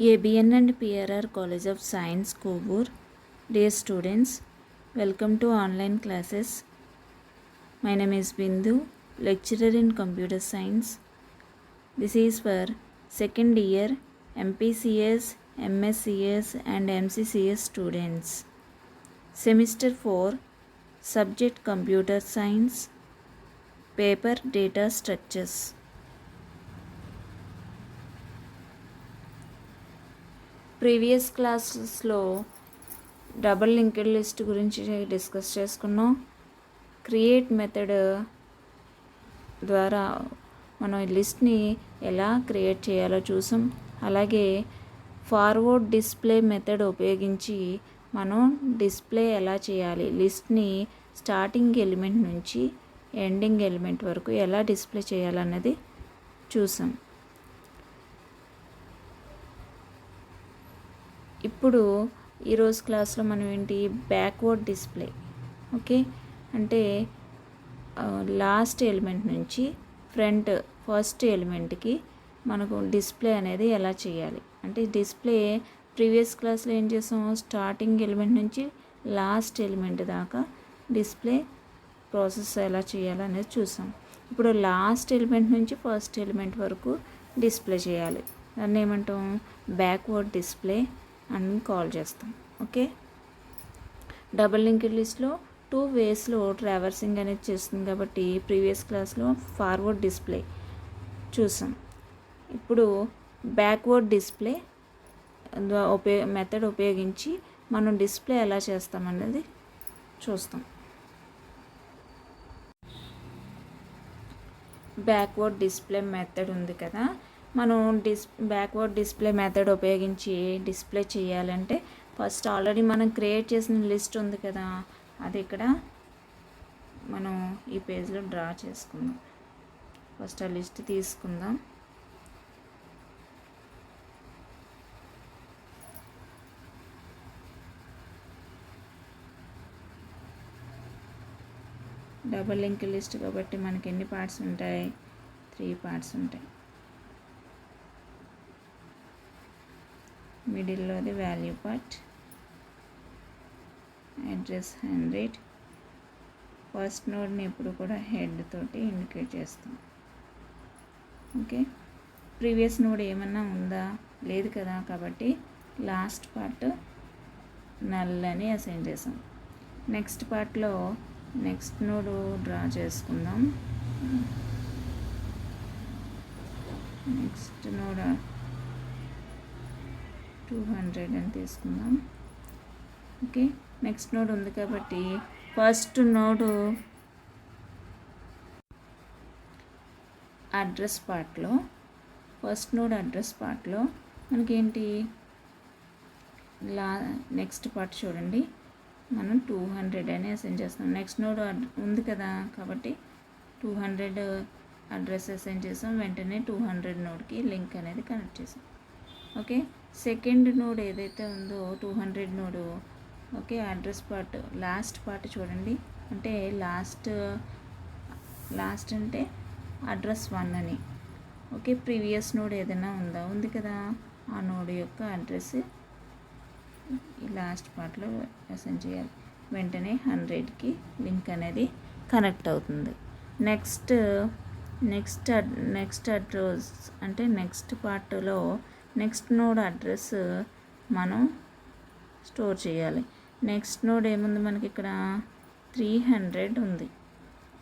ABN and PRR College of Science, Kovur. Dear students, welcome to online classes. My name is Bindu, lecturer in computer science. This is for second year MPCS, MSCS and MCCS students. Semester 4, subject computer science, paper data structures. Previous క్లాసెస్లో double linked list గురించి discuss చేసుకున్నాం. Create method ద్వారా మనం లిస్ట్ని ఎలా create చేయాలో చూసాం. అలాగే forward display method ఉపయోగించి మనం డిస్ప్లే ఎలా చేయాలి, లిస్ట్ని స్టార్టింగ్ ఎలిమెంట్ నుంచి ఎండింగ్ ఎలిమెంట్ వరకు ఎలా డిస్ప్లే చేయాలన్నది చూసాం. ఇప్పుడు ఈరోజు క్లాస్లో మనం ఏంటి, బ్యాక్వర్డ్ డిస్ప్లే. ఓకే, అంటే లాస్ట్ ఎలిమెంట్ నుంచి ఫస్ట్ ఎలిమెంట్కి మనకు డిస్ప్లే అనేది ఎలా చేయాలి అంటే డిస్ప్లే ప్రీవియస్ క్లాస్లో ఏం చేసాం, స్టార్టింగ్ ఎలిమెంట్ నుంచి లాస్ట్ ఎలిమెంట్ దాకా డిస్ప్లే ప్రాసెస్ ఎలా చేయాలనేది చూసాం. ఇప్పుడు లాస్ట్ ఎలిమెంట్ నుంచి ఫస్ట్ ఎలిమెంట్ వరకు డిస్ప్లే చేయాలి, దాన్ని ఏమంటాం, బ్యాక్వర్డ్ డిస్ప్లే అని కాల్ చేస్తాం. ఓకే, డబుల్ లింక్డ్ లిస్ట్లో 2 వేస్లో ట్రావర్సింగ్ అనేది చేస్తుంది కాబట్టి ప్రీవియస్ క్లాస్లో ఫార్వర్డ్ డిస్ప్లే చూసాం. ఇప్పుడు బ్యాక్వర్డ్ డిస్ప్లే మెథడ్ ఉపయోగించి మనం డిస్ప్లే ఎలా చేస్తామన్నది చూస్తాం. బ్యాక్వర్డ్ డిస్ప్లే మెథడ్ ఉంది కదా, మనం బ్యాక్వర్డ్ డిస్ప్లే మెథడ్ ఉపయోగించి డిస్ప్లే చేయాలంటే ఫస్ట్ ఆల్రెడీ మనం క్రియేట్ చేసిన లిస్ట్ ఉంది కదా, అది ఇక్కడ మనం ఈ పేజ్లో డ్రా చేసుకుందాం. ఫస్ట్ ఆ లిస్ట్ తీసుకుందాం. డబుల్ లింక్ లిస్ట్ కాబట్టి మనకి ఎన్ని పార్ట్స్ ఉంటాయి, 3 పార్ట్స్ ఉంటాయి. మిడిల్లోది వాల్యూ పార్ట్, అడ్రస్ 100. ఫస్ట్ నోడ్ని ఎప్పుడు కూడా హెడ్ తోటి ఇండికేట్ చేస్తాం. ఓకే, ప్రీవియస్ నోడ్ ఏమన్నా ఉందా, లేదు కదా, కాబట్టి లాస్ట్ పార్ట్ నల్ అని అసైన్ చేసాం. నెక్స్ట్ పార్ట్లో నెక్స్ట్ నోడ్ డ్రా చేసుకుందాం. నెక్స్ట్ నోడ్ 200 అని తీసుకుందాం. ఓకే, నెక్స్ట్ నోడ్ ఉంది కాబట్టి ఫస్ట్ నోడ్ అడ్రస్ పార్ట్లో మనకేంటి నెక్స్ట్ పార్ట్ చూడండి, మనం 200 అని అసైన్ చేస్తాం. నెక్స్ట్ నోడ్ ఉంది కదా కాబట్టి 200 అడ్రస్ అసైన్ చేసాం, వెంటనే 200 నోడ్కి లింక్ అనేది కనెక్ట్ చేసాం. ఓకే, సెకండ్ నోడ్ ఏదైతే ఉందో 200 node, okay, address part last part చూడండి, అంటే లాస్ట్ అంటే అడ్రస్ 1 అని. ఓకే, ప్రీవియస్ నోడ్ ఏదైనా ఉంది కదా, ఆ నోడ్ యొక్క అడ్రస్ ఈ లాస్ట్ పార్ట్లో అసైన్ చేయాలి, వెంటనే 100కి లింక్ అనేది కనెక్ట్ అవుతుంది. నెక్స్ట్ అడ్రస్ అంటే నెక్స్ట్ పార్ట్లో నెక్స్ట్ నోడ్ అడ్రస్ మనం స్టోర్ చేయాలి. నెక్స్ట్ నోడ్ ఏముంది మనకి ఇక్కడ 300 ఉంది.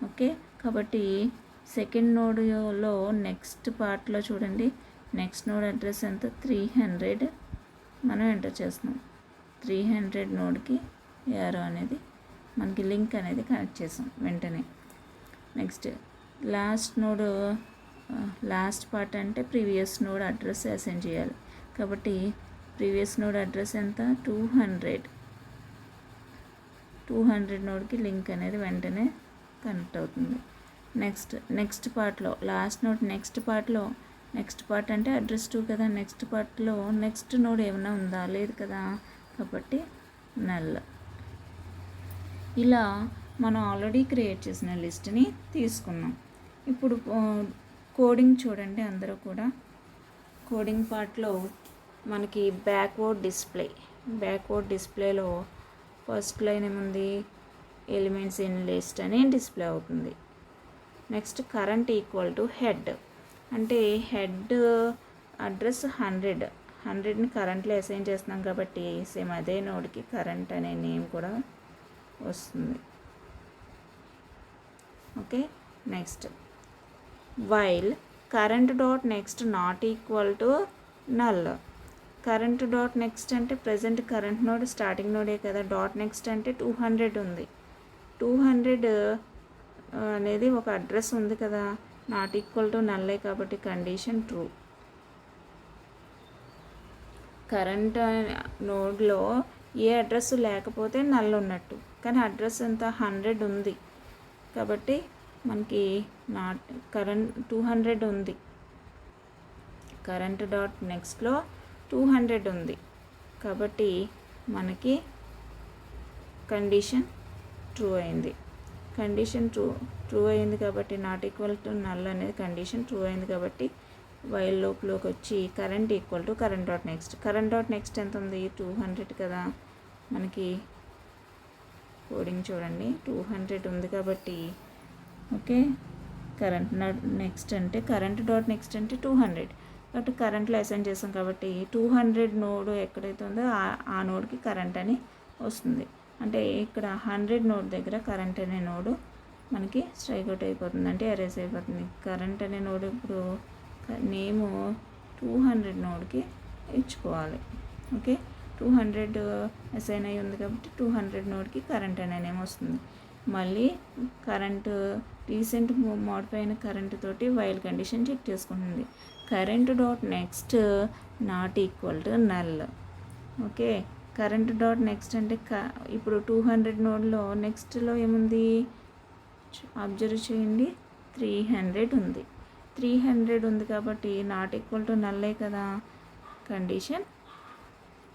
ఓకే, కాబట్టి సెకండ్ నోడ్లో నెక్స్ట్ పార్ట్లో చూడండి, నెక్స్ట్ నోడ్ అడ్రస్ ఎంత, 300 మనం ఎంటర్ చేస్తున్నాం. 300 నోడ్కి యారో అనేది మనకి లింక్ అనేది కనెక్ట్ చేసాం వెంటనే. నెక్స్ట్ లాస్ట్ పార్ట్ అంటే ప్రీవియస్ నోడ్ అడ్రస్ అసైన్ చేయాలి కాబట్టి ప్రీవియస్ నోడ్ అడ్రస్ ఎంత, 200 నోడ్కి లింక్ అనేది వెంటనే కనెక్ట్ అవుతుంది. నెక్స్ట్ పార్ట్లో నెక్స్ట్ పార్ట్ అంటే అడ్రస్ 2 కదా, నెక్స్ట్ పార్ట్లో నెక్స్ట్ నోడ్ ఏమైనా ఉందా, లేదు కదా, కాబట్టి నల్. ఇలా మనం ఆల్రెడీ క్రియేట్ చేసిన లిస్ట్ని తీసుకున్నాం. ఇప్పుడు కోడింగ్ చూడండి, అందరూ కూడా కోడింగ్ పార్ట్లో మనకి బ్యాక్వర్డ్ డిస్ప్లేలో ఫస్ట్ లైన్ ఏముంది, ఎలిమెంట్స్ ఇన్ లిస్ట్ అని డిస్ప్లే అవుతుంది. Next current equal to head, అంటే హెడ్ అడ్రస్ 100ని కరెంట్లో అసైన్ చేస్తున్నాం కాబట్టి సేమ్ అదే నోడ్కి కరెంట్ అనే నేమ్ కూడా వస్తుంది. Okay, next while current dot next not equal to null. Current dot next అంటే ప్రజెంట్ కరెంట్ నోడ్ స్టార్టింగ్ నోడే కదా, డాట్ నెక్స్ట్ అంటే 200 ఉంది. 200 అనేది ఒక అడ్రస్ ఉంది కదా, నాట్ ఈక్వల్ టు నల్లే కాబట్టి కండిషన్ ట్రూ. కరెంట్ నోడ్లో ఏ అడ్రస్ లేకపోతే నల్ ఉన్నట్టు, కానీ అడ్రస్ ఎంత 100 ఉంది కాబట్టి మనకి కరెంట్ 200 ఉంది. కరెంట్ డాట్ నెక్స్ట్లో 200 ఉంది కాబట్టి మనకి కండిషన్ ట్రూ అయింది. కండిషన్ ట్రూ అయింది కాబట్టి నాట్ ఈక్వల్ టు నల్ అనేది కండిషన్ ట్రూ అయింది కాబట్టి వైల్ లూప్లోకి వచ్చి current equal to current dot next ఎంత ఉంది, 200 కదా. మనకి కోడింగ్ చూడండి, 200 ఉంది కాబట్టి ఓకే, కరెంట్ డాట్ నెక్స్ట్ అంటే 200 కాబట్టి కరెంట్లో అసైన్ చేస్తాం కాబట్టి 200 నోడ్ ఎక్కడైతే ఉందో ఆ నోడ్కి కరెంట్ అని వస్తుంది. అంటే ఇక్కడ 100 నోడ్ దగ్గర కరెంట్ అనే నోడు మనకి స్ట్రైక్ అవుట్ అయిపోతుంది, అంటే ఎరేస్ అయిపోతుంది. కరెంట్ అనే నోడ్ ఇప్పుడు నేము 200 నోడ్కి ఇచ్చుకోవాలి. ఓకే, 200 అసైన్ అయ్యి ఉంది కాబట్టి 200 నోడ్కి కరెంట్ అనే నేమ్ వస్తుంది. మళ్ళీ కరెంటు రీసెంట్ మోడిఫై అయిన కరెంటు తోటి వైల్ కండిషన్ చెక్ చేసుకుంటుంది. Current dot next not equal to null. Okay, current dot next అంటే ఇప్పుడు 200 నోడ్లో నెక్స్ట్లో ఏముంది అబ్జర్వ్ చేయండి, 300 ఉంది. 300 ఉంది కాబట్టి నాట్ ఈక్వల్ టు నల్లే కదా, కండిషన్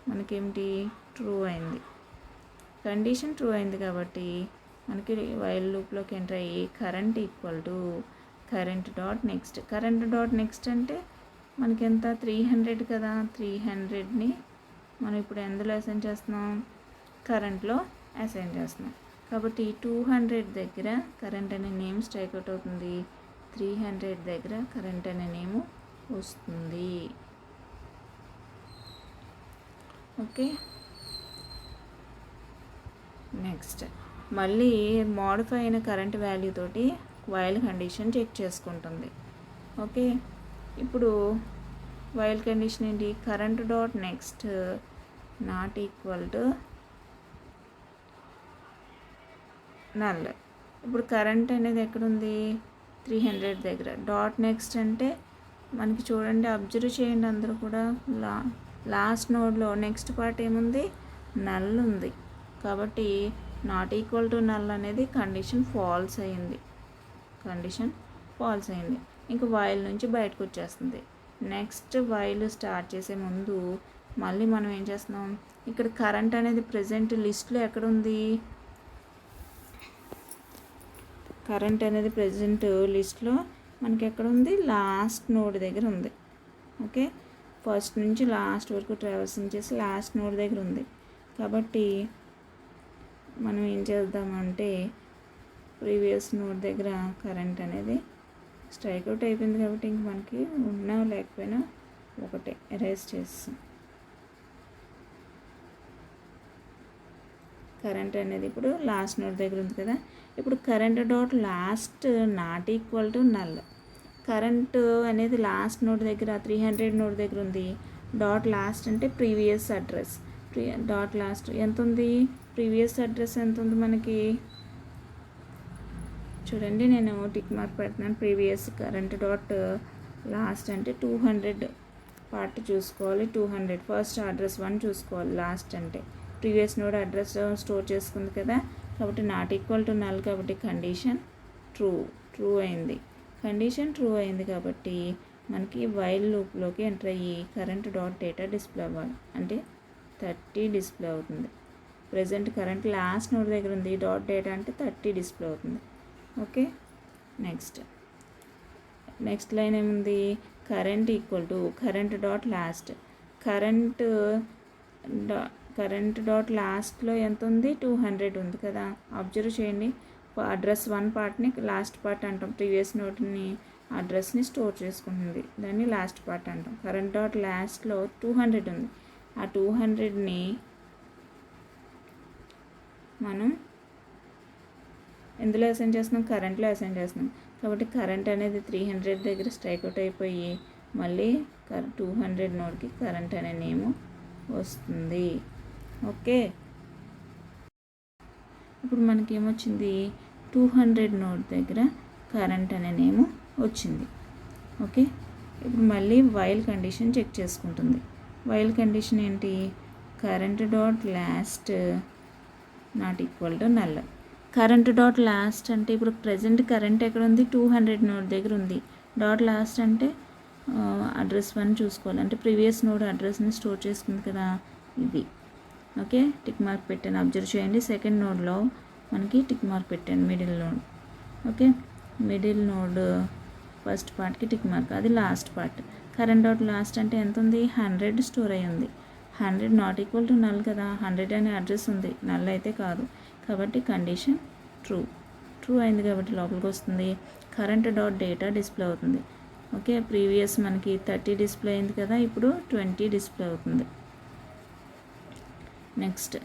మనకేమిటి ట్రూ అయింది. కండిషన్ ట్రూ అయింది కాబట్టి మనకి వైల్ లూప్లోకి ఎంటర్ అయ్యి current equal to current dot next అంటే మనకి ఎంత 300 కదా, 300ని మనం ఇప్పుడు ఎందులో అసైన్ చేస్తున్నాం, కరెంట్లో అసైన్ చేస్తున్నాం కాబట్టి 200 దగ్గర కరెంట్ అనే నేమ్ స్ట్రైక్ అవుట్ అవుతుంది, 300 దగ్గర కరెంట్ అనే నేమ్ వస్తుంది. ఓకే, నెక్స్ట్ మళ్ళీ మోడిఫై అయిన కరెంట్ వాల్యూ తోటి వైల్ కండిషన్ చెక్ చేసుకుంటుంది. ఓకే, ఇప్పుడు వైల్ కండిషన్ ఏంటి, current dot next not equal to null. ఇప్పుడు కరెంట్ అనేది ఎక్కడుంది, 300 దగ్గర. డాట్ నెక్స్ట్ అంటే మనకి చూడండి, అబ్జర్వ్ చేయండి అందరూ కూడా, లాస్ట్ నోడ్లో నెక్స్ట్ పార్ట్ ఏముంది, నల్ ఉంది కాబట్టి నాట్ ఈక్వల్ టు నల్ అనేది కండిషన్ ఫాల్స్ అయింది. ఇంకా వైల్ నుంచి బయటకు వచ్చేస్తుంది. నెక్స్ట్ వైల్ స్టార్ట్ చేసే ముందు మళ్ళీ మనం ఏం చేస్తున్నాం, ఇక్కడ కరెంట్ అనేది ప్రజెంట్ లిస్ట్లో ఎక్కడుంది, కరెంట్ అనేది ప్రజెంట్ లిస్ట్లో మనకి ఎక్కడ ఉంది, లాస్ట్ నోడ్ దగ్గర ఉంది. ఓకే, ఫస్ట్ నుంచి లాస్ట్ వరకు ట్రావర్సింగ్ చేసి లాస్ట్ నోడ్ దగ్గర ఉంది కాబట్టి మనం ఏం చేద్దామంటే ప్రీవియస్ నోడ్ దగ్గర కరెంట్ అనేది స్ట్రైక్ అవుట్ అయిపోయింది కాబట్టి ఇంక మనకి ఉన్నా లేకపోయినా ఒకటే ఎరేస్ చేస్తాం. కరెంట్ అనేది ఇప్పుడు లాస్ట్ నోడ్ దగ్గర ఉంది కదా. ఇప్పుడు current dot last not equal to null. Current అనేది లాస్ట్ నోడ్ దగ్గర 300 నోడ్ దగ్గర ఉంది. డాట్ లాస్ట్ అంటే ప్రీవియస్ అడ్రస్. డాట్ లాస్ట్ ఎంత ఉంది, ప్రీవియస్ అడ్రస్ ఎంత ఉంది మనకి చూడండి, నేను టిక్ మార్క్ పెడుతున్నాను. ప్రీవియస్ కరెంట్ డాట్ లాస్ట్ అంటే 200 పార్ట్ చూసుకోవాలి, 200 ఫస్ట్ అడ్రస్ 1 చూసుకోవాలి. లాస్ట్ అంటే ప్రీవియస్ నోడ్ అడ్రస్ స్టోర్ చేసుకుంది కదా కాబట్టి నాట్ ఈక్వల్ టు నల్ కాబట్టి కండిషన్ ట్రూ అయింది. కండిషన్ ట్రూ అయింది కాబట్టి మనకి వైల్ లూప్లోకి ఎంటర్ అయ్యి కరెంట్ డాట్ డేటా డిస్ప్లే అవ్వాలి, అంటే 30 డిస్ప్లే అవుతుంది. ప్రజెంట్ కరెంట్ లాస్ట్ నోడ్ దగ్గర ఉంది, డాట్ డేటా అంటే 30 డిస్ప్లే అవుతుంది. ఓకే, నెక్స్ట్ లైన్ ఏముంది, current equal to current dot last. Current current dot లాస్ట్లో ఎంత ఉంది, 200 ఉంది కదా. అబ్జర్వ్ చేయండి, అడ్రస్ 1 పార్ట్ని లాస్ట్ పార్ట్ అంటాం. ప్రీవియస్ నోట్ని అడ్రస్ని స్టోర్ చేసుకుంటుంది, దాన్ని లాస్ట్ పార్ట్ అంటాం. కరెంట్ డాట్ లాస్ట్లో 200 ఉంది. ఆ 200ని మనం ఎందులో అసైన్ చేస్తున్నాం, కరెంట్లో అసైన్ చేస్తున్నాం. కాబట్టి కరెంట్ అనేది 300 దగ్గర స్ట్రైక్ అవుట్ అయిపోయి మళ్ళీ 200 నోడ్కి కరెంట్ అనే నేము వస్తుంది. ఓకే, ఇప్పుడు మనకి ఏమొచ్చింది, 200 నోడ్ దగ్గర కరెంట్ అనే నేము వచ్చింది. ఓకే, ఇప్పుడు మళ్ళీ వైల్ కండిషన్ చెక్ చేసుకుంటుంది. వైల్ కండిషన్ ఏంటి, current dot last not equal to null. Current dot last అంటే ఇప్పుడు ప్రజెంట్ కరెంట్ ఎక్కడ ఉంది, 200 నోడ్ దగ్గర ఉంది. డాట్ లాస్ట్ అంటే అడ్రస్ 1 చూసుకోవాలి, అంటే ప్రీవియస్ నోడ్ అడ్రస్ని స్టోర్ చేసుకుంది కదా, ఇది. ఓకే, టిక్ మార్క్ పెట్టాను, అబ్జర్వ్ చేయండి. సెకండ్ నోడ్లో మనకి టిక్ మార్క్ పెట్టాను, middle node. Okay, middle node first పార్ట్కి టిక్ మార్క్, అది last part. Current dot last అంటే ఎంత ఉంది, 100 స్టోర్ అయ్యి ఉంది. 100 నాట్ ఈక్వల్ టు నల్ కదా, 100 అనే అడ్రస్ ఉంది, నల్ అయితే కాదు. కాబట్టి కండిషన్ ట్రూ అయింది కాబట్టి లోపలికి వస్తుంది. కరెంట్ డాట్ డేటా డిస్ప్లే అవుతుంది. ఓకే, ప్రీవియస్ మనకి 30 డిస్ప్లే అయింది కదా, ఇప్పుడు 20 డిస్ప్లే అవుతుంది. Next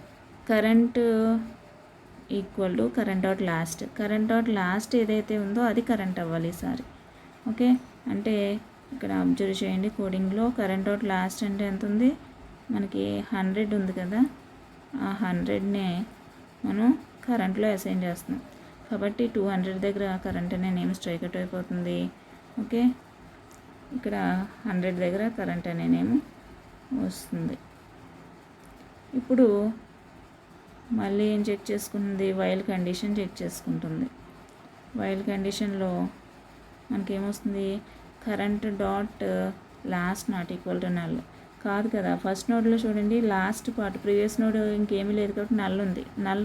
current equal to current dot last. Current dot last ఏదైతే ఉందో అది కరెంట్ అవ్వాలి ఈసారి. ఓకే, అంటే ఇక్కడ అబ్జర్వ్ చేయండి, కోడింగ్లో కరెంట్ డాట్ లాస్ట్ అంటే ఎంత ఉంది, మనకి 100 ఉంది కదా, ఆ 100నే మనం కరెంట్లో అసైన్ చేస్తున్నాం. కాబట్టి 200 దగ్గర కరెంట్ అనే నేమ్ స్ట్రైక్ అవుట్ అయిపోతుంది. ఓకే, ఇక్కడ 100 దగ్గర కరెంట్ అనే నేమ్ వస్తుంది. ఇప్పుడు మళ్ళీ ఏం చెక్ చేసుకుంటుంది, వైల్ కండిషన్ చెక్ చేసుకుంటుంది. వైల్ కండిషన్లో మనకేమొస్తుంది, current dot last not equal to null. కాదు కదా, ఫస్ట్ నోడ్లో చూడండి, లాస్ట్ పార్ట్ ప్రీవియస్ నోడ్ ఇంకేమీ లేదు కాబట్టి నల్ ఉంది. Null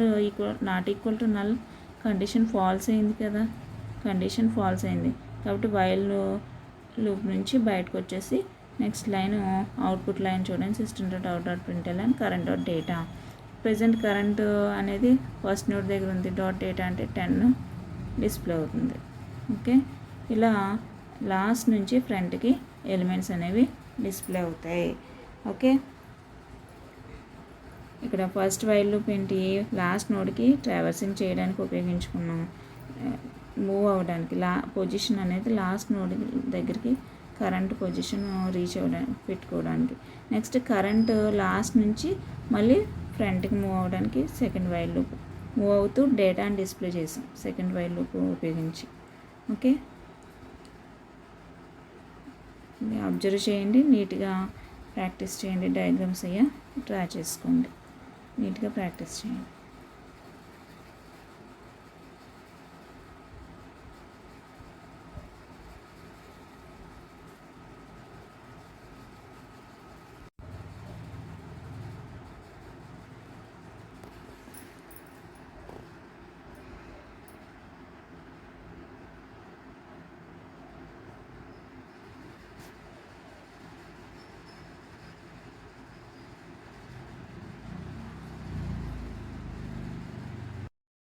not equal to null, condition false అయింది కదా, కండిషన్ ఫాల్స్ అయింది. కాబట్టి వైల్ లూప్ నుంచి బయటకు వచ్చేసి నెక్స్ట్ లైన్ అవుట్పుట్ లైన్ చూడండి, system dot out dot println and current dot data. Present current అనేది ఫస్ట్ నోడ్ దగ్గర ఉంది, డాట్ డేటా అంటే 10 డిస్ప్లే అవుతుంది. ఓకే, ఇలా లాస్ట్ నుంచి ఫ్రంట్కి ఎలిమెంట్స్ అనేవి డిస్ప్లే అవుతాయి. ఓకే, ఇక్కడ ఫస్ట్ వైల్ లూప్ ఏంటి, లాస్ట్ నోడ్కి ట్రావర్సింగ్ చేయడానికి ఉపయోగించుకున్నాం, మూవ్ అవ్వడానికి. పొజిషన్ అనేది లాస్ట్ నోడ్ దగ్గరికి కరెంట్ పొజిషన్ రీచ్ అవ్వడానికి పెట్టుకోవడానికి. నెక్స్ట్ కరెంట్ లాస్ట్ నుంచి మళ్ళీ ఫ్రంట్కి మూవ్ అవ్వడానికి సెకండ్ వైల్ లూప్ మూవ్ అవుతూ డేటాని డిస్ప్లే చేసాం సెకండ్ వైల్ లూప్ ఉపయోగించి. ఓకే, అబ్జర్వ్ చేయండి, నీట్గా ప్రాక్టీస్ చేయండి, డయాగ్రామ్స్ డ్రా చేసుకోండి, నీట్గా ప్రాక్టీస్ చేయండి.